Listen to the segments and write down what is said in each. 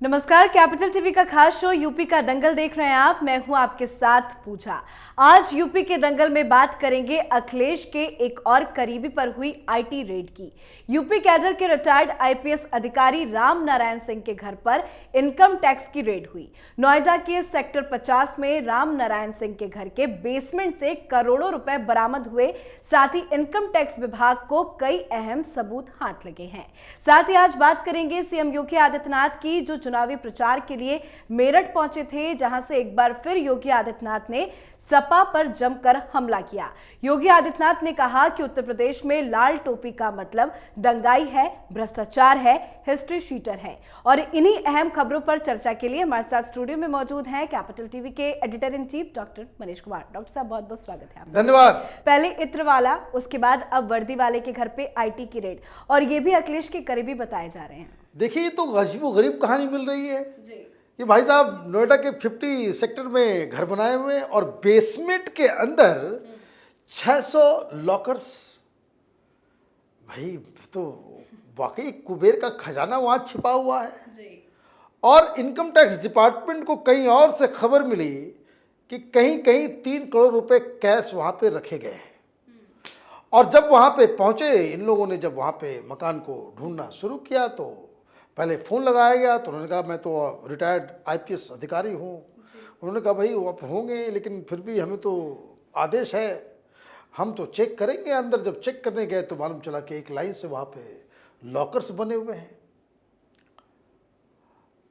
नमस्कार, capital TV का खास शो यूपी का दंगल देख रहे हैं आप। मैं हूं आपके साथ पूजा। आज यूपी के दंगल में बात करेंगे अखिलेश के एक और करीबी पर हुई आईटी रेड की। यूपी कैडर के रिटायर्ड आईपीएस अधिकारी राम नारायण सिंह के घर पर इनकम टैक्स की रेड हुई। नोएडा के सेक्टर 50 में राम नारायण सिंह के घर के बेसमेंट से करोड़ों रुपए बरामद हुए। साथ ही इनकम टैक्स विभाग को कई अहम सबूत हाथ लगे हैं। साथ ही आज बात करेंगे सीएम योगी आदित्यनाथ की, जो चुनावी प्रचार के लिए मेरठ पहुंचे थे, जहां से एक बार फिर योगी आदित्यनाथ ने सपा पर जमकर हमला किया। योगी आदित्यनाथ ने कहा कि उत्तर प्रदेश में लाल टोपी का मतलब दंगाई है, भ्रष्टाचार है, हिस्ट्री शीटर है। और इन्हीं अहम खबरों पर चर्चा के लिए हमारे साथ स्टूडियो में मौजूद हैं कैपिटल टीवी के editor in chief doctor Manish Kumar. Doctor साहब, बहुत बहुत स्वागत है आपका। धन्यवाद। पहले इत्र वाला, उसके बाद अब वर्दी वाले के घर पे आईटी की रेड, और ये भी अखिलेश के करीबी बताए जा रहे हैं। देखिए, ये तो अजीबोगरीब कहानी मिल रही है जी। ये भाई साहब नोएडा के 50 सेक्टर में घर बनाए हुए हैं और बेसमेंट के अंदर 600 लॉकर्स। भाई तो वाकई कुबेर का खजाना वहां छिपा हुआ है जी। और इनकम टैक्स डिपार्टमेंट को कहीं और से खबर मिली कि कहीं कहीं 3 करोड़ रुपए कैश वहां पे रखे गए हैं। और जब वहां पे पहुंचे इन लोगों ने, जब वहां पे मकान को ढूंढना शुरू किया तो पहले फ़ोन लगाया गया तो उन्होंने कहा मैं तो रिटायर्ड आईपीएस अधिकारी हूँ। उन्होंने कहा भाई वो आप होंगे, लेकिन फिर भी हमें तो आदेश है, हम तो चेक करेंगे। अंदर जब चेक करने गए तो मालूम चला कि एक लाइन से वहाँ पे लॉकर्स बने हुए हैं।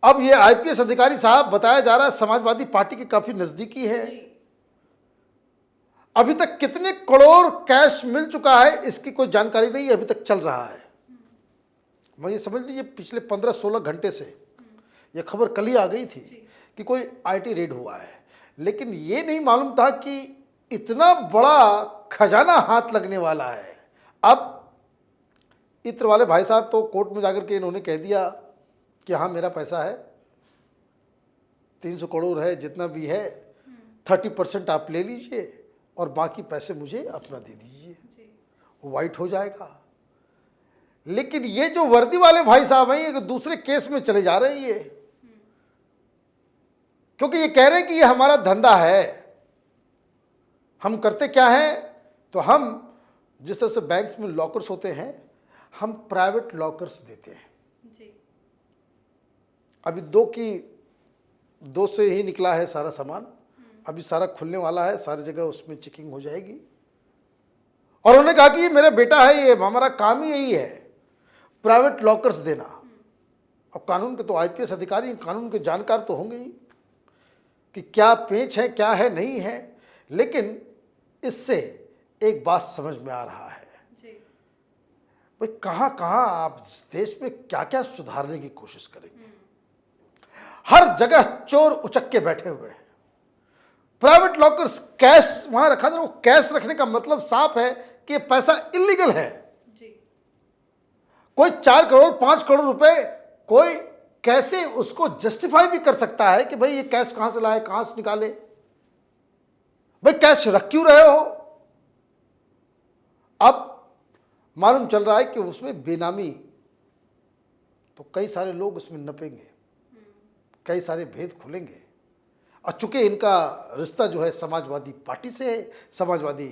अब ये आईपीएस अधिकारी साहब, बताया जा रहा है समाजवादी पार्टी के काफ़ी नज़दीकी है। अभी तक कितने करोड़ कैश मिल चुका है इसकी कोई जानकारी नहीं है, अभी तक चल रहा है। मुझे समझ लीजिए पिछले 15-16 घंटे से ये खबर कल ही आ गई थी कि कोई आईटी रेड हुआ है, लेकिन ये नहीं मालूम था कि इतना बड़ा खजाना हाथ लगने वाला है। अब इत्र वाले भाई साहब तो कोर्ट में जाकर के इन्होंने कह दिया कि हाँ मेरा पैसा है, 300 करोड़ है, जितना भी है 30% आप ले लीजिए और बाकी पैसे मुझे अपना दे दीजिए, वो वाइट हो जाएगा। लेकिन ये जो वर्दी वाले भाई साहब हैं ये दूसरे केस में चले जा रहे हैं ये, क्योंकि ये कह रहे हैं कि ये हमारा धंधा है। हम करते क्या हैं, तो हम जिस तरह से बैंक में लॉकर्स होते हैं, हम प्राइवेट लॉकर्स देते हैं जी। अभी 2 से ही निकला है सारा सामान, अभी सारा खुलने वाला है, सारी जगह उसमें चेकिंग हो जाएगी। और उन्होंने कहा कि ये मेरा बेटा है, ये हमारा काम ही यही है, प्राइवेट लॉकर्स देना। अब कानून के तो आईपीएस अधिकारी, कानून के जानकार तो होंगे ही कि क्या पेच है, क्या है, नहीं है। लेकिन इससे एक बात समझ में आ रहा है भाई, कहाँ कहाँ आप देश में क्या क्या सुधारने की कोशिश करेंगे। हर जगह चोर उचक्के बैठे हुए हैं। प्राइवेट लॉकर्स, कैश वहां रखा था। वो कैश रखने का मतलब साफ है कि पैसा इलीगल है जी। कोई 4 करोड़ 5 करोड़ रुपए कोई कैसे उसको जस्टिफाई भी कर सकता है कि भाई ये कैश कहां से लाए, कहां से निकाले। भाई कैश रख क्यों रहे हो। अब मालूम चल रहा है कि उसमें बेनामी, तो कई सारे लोग उसमें नपेंगे, कई सारे भेद खुलेंगे। और चूंकि इनका रिश्ता जो है समाजवादी पार्टी से है, समाजवादी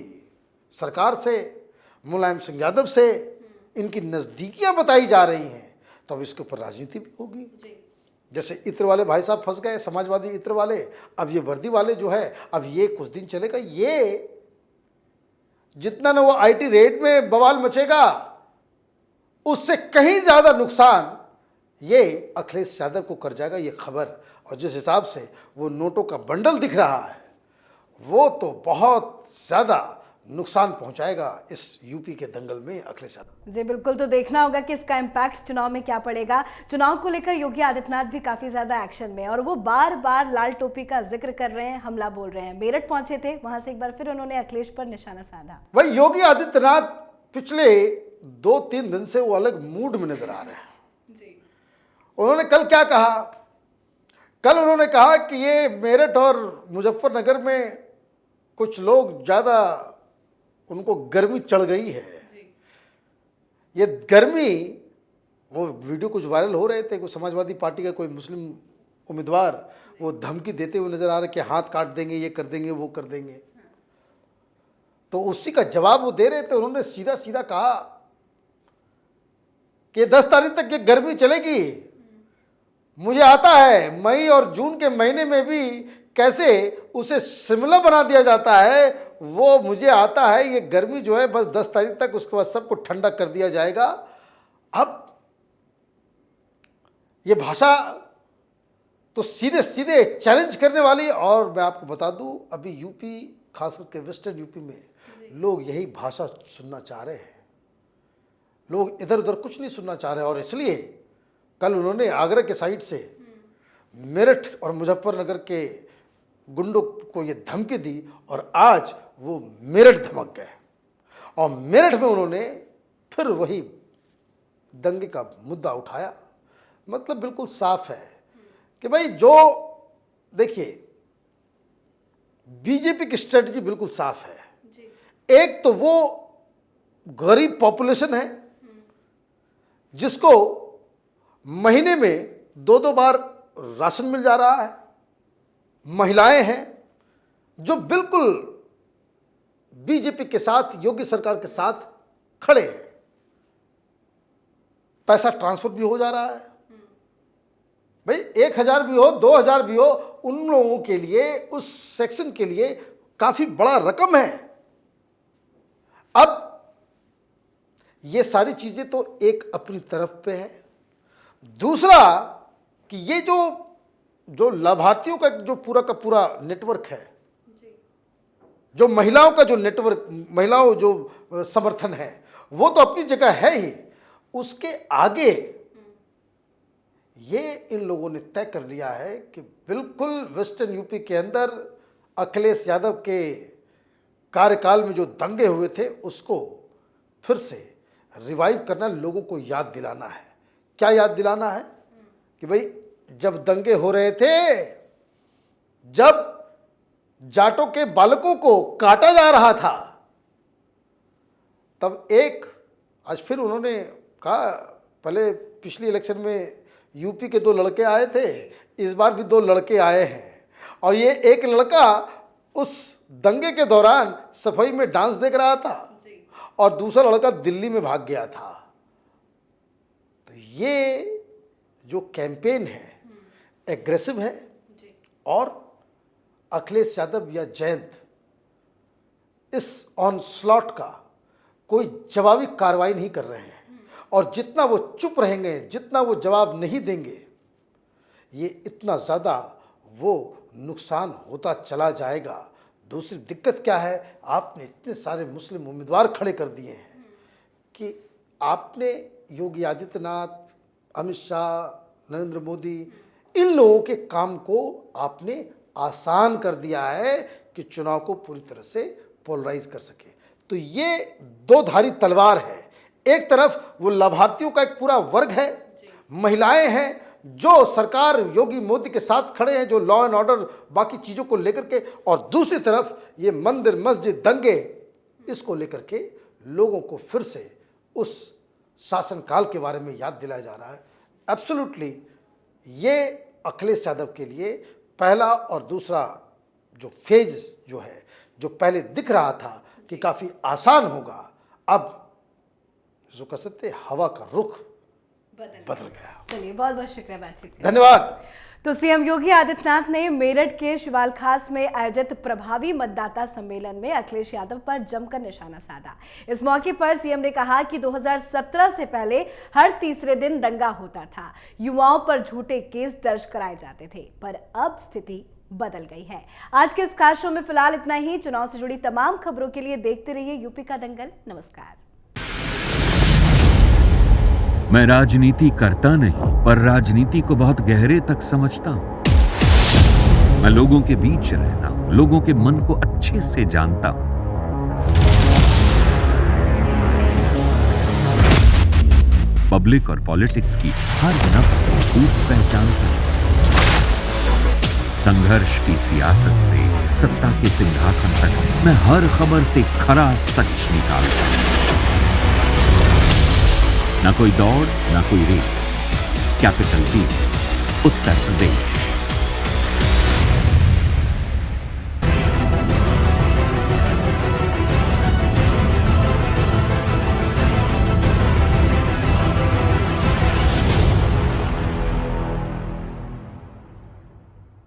सरकार से, मुलायम सिंह यादव से इनकी नज़दीकियां बताई जा रही हैं, तो अब इसके ऊपर राजनीति भी होगी। जैसे इत्र वाले भाई साहब फंस गए, समाजवादी इत्र वाले, अब ये वर्दी वाले जो है, अब ये कुछ दिन चलेगा। ये जितना ना वो आईटी रेड में बवाल मचेगा, उससे कहीं ज़्यादा नुकसान ये अखिलेश यादव को कर जाएगा ये खबर। और जिस हिसाब से वो नोटों का बंडल दिख रहा है, वो तो बहुत ज़्यादा नुकसान पहुंचाएगा इस यूपी के दंगल में अखिलेश यादव। जी बिल्कुल, तो देखना होगा कि इसका इम्पैक्ट चुनाव में क्या पड़ेगा। चुनाव को लेकर योगी आदित्यनाथ भी काफी ज्यादा एक्शन में, और वो बार बार लाल टोपी का जिक्र कर रहे हैं, हमला बोल रहे हैं। मेरठ पहुंचे थे, वहां से एक बार फिर उन्होंने अखिलेश पर निशाना साधा। भाई योगी आदित्यनाथ पिछले 2-3 दिन से वो अलग मूड में नजर आ रहे हैं जी। उन्होंने कल क्या कहा, कल उन्होंने कहा कि ये मेरठ और मुजफ्फरनगर में कुछ लोग ज़्यादा, उनको गर्मी चढ़ गई है। ये गर्मी वो वीडियो कुछ वायरल हो रहे थे, कोई समाजवादी पार्टी का कोई मुस्लिम उम्मीदवार वो धमकी देते हुए नजर आ रहे कि हाथ काट देंगे, ये कर देंगे, वो कर देंगे। तो उसी का जवाब वो दे रहे थे। उन्होंने सीधा सीधा कहा कि 10 तारीख तक ये गर्मी चलेगी। मुझे आता है मई और जून के महीने में भी कैसे उसे शिमला बना दिया जाता है, वो मुझे आता है। ये गर्मी जो है बस 10 तारीख तक, उसके बाद सबको ठंडा कर दिया जाएगा। अब ये भाषा तो सीधे सीधे चैलेंज करने वाली। और मैं आपको बता दूं, अभी यूपी, खास करके वेस्टर्न यूपी में लोग यही भाषा सुनना चाह रहे हैं। लोग इधर उधर कुछ नहीं सुनना चाह रहे। और इसलिए कल उन्होंने आगरा के साइड से मेरठ और मुजफ्फरनगर के गुंडों को ये धमकी दी और आज वो मेरठ धमक गए। और मेरठ में उन्होंने फिर वही दंगे का मुद्दा उठाया। मतलब बिल्कुल साफ है कि भाई, जो देखिए बीजेपी की स्ट्रेटजी बिल्कुल साफ है। एक तो वो गरीब पॉपुलेशन है जिसको महीने में 2-2 बार राशन मिल जा रहा है। महिलाएं हैं जो बिल्कुल बीजेपी के साथ, योगी सरकार के साथ खड़े हैं। पैसा ट्रांसफर भी हो जा रहा है। भाई 1000 भी हो, 2000 भी हो, उन लोगों के लिए, उस सेक्शन के लिए काफी बड़ा रकम है। अब ये सारी चीजें तो एक अपनी तरफ पे है। दूसरा कि ये जो लाभार्थियों का जो पूरा का पूरा नेटवर्क है, जो महिलाओं का जो नेटवर्क, महिलाओं जो समर्थन है, वो तो अपनी जगह है ही। उसके आगे ये इन लोगों ने तय कर लिया है कि बिल्कुल वेस्टर्न यूपी के अंदर अखिलेश यादव के कार्यकाल में जो दंगे हुए थे उसको फिर से रिवाइव करना, लोगों को याद दिलाना है। क्या याद दिलाना है? कि भाई जब दंगे हो रहे थे, जब जाटों के बालकों को काटा जा रहा था, तब आज फिर उन्होंने कहा, पहले पिछली इलेक्शन में यूपी के 2 लड़के आए थे, इस बार भी 2 लड़के आए हैं। और ये एक लड़का उस दंगे के दौरान सफाई में डांस देख रहा था और दूसरा लड़का दिल्ली में भाग गया था। तो ये जो कैंपेन है एग्रेसिव है और अखिलेश यादव या जयंत इस ऑनस्लॉट का कोई जवाबी कार्रवाई नहीं कर रहे हैं। और जितना वो चुप रहेंगे, जितना वो जवाब नहीं देंगे, ये इतना ज़्यादा वो नुकसान होता चला जाएगा। दूसरी दिक्कत क्या है, आपने इतने सारे मुस्लिम उम्मीदवार खड़े कर दिए हैं कि आपने योगी आदित्यनाथ, अमित शाह, नरेंद्र मोदी, इन लोगों के काम को आपने आसान कर दिया है कि चुनाव को पूरी तरह से पोलराइज कर सके। तो ये 2 धारी तलवार है। एक तरफ वो लाभार्थियों का एक पूरा वर्ग है, महिलाएं हैं जो सरकार योगी मोदी के साथ खड़े हैं, जो लॉ एंड ऑर्डर बाकी चीज़ों को लेकर के, और दूसरी तरफ ये मंदिर मस्जिद दंगे, इसको लेकर के लोगों को फिर से उस शासनकाल के बारे में याद दिलाया जा रहा है। एब्सोल्युटली ये अखिलेश यादव के लिए पहला और दूसरा जो फेज जो है, जो पहले दिख रहा था कि काफ़ी आसान होगा, अब जो कह सकते हवा का रुख बदल गया। चलिए, बहुत बहुत शुक्रिया बातचीत के लिए। धन्यवाद। तो सीएम योगी आदित्यनाथ ने मेरठ के शिवाल खास में आयोजित प्रभावी मतदाता सम्मेलन में अखिलेश यादव पर जमकर निशाना साधा। इस मौके पर सीएम ने कहा कि 2017 से पहले हर तीसरे दिन दंगा होता था, युवाओं पर झूठे केस दर्ज कराए जाते थे, पर अब स्थिति बदल गई है। आज के इस खास शो में फिलहाल इतना ही। चुनाव से जुड़ी तमाम खबरों के लिए देखते रहिए यूपी का दंगल। नमस्कार। मैं राजनीति करता नहीं, पर राजनीति को बहुत गहरे तक समझता हूं। मैं लोगों के बीच रहता हूं, लोगों के मन को अच्छे से जानता हूं। पब्लिक और पॉलिटिक्स की हर नब्ज को खूब पहचानता हूं। संघर्ष की सियासत से सत्ता के सिंहासन तक मैं हर खबर से खरा सच निकालता हूं। ना कोई दौड़, ना कोई race. Capital B, Uttar Pradesh.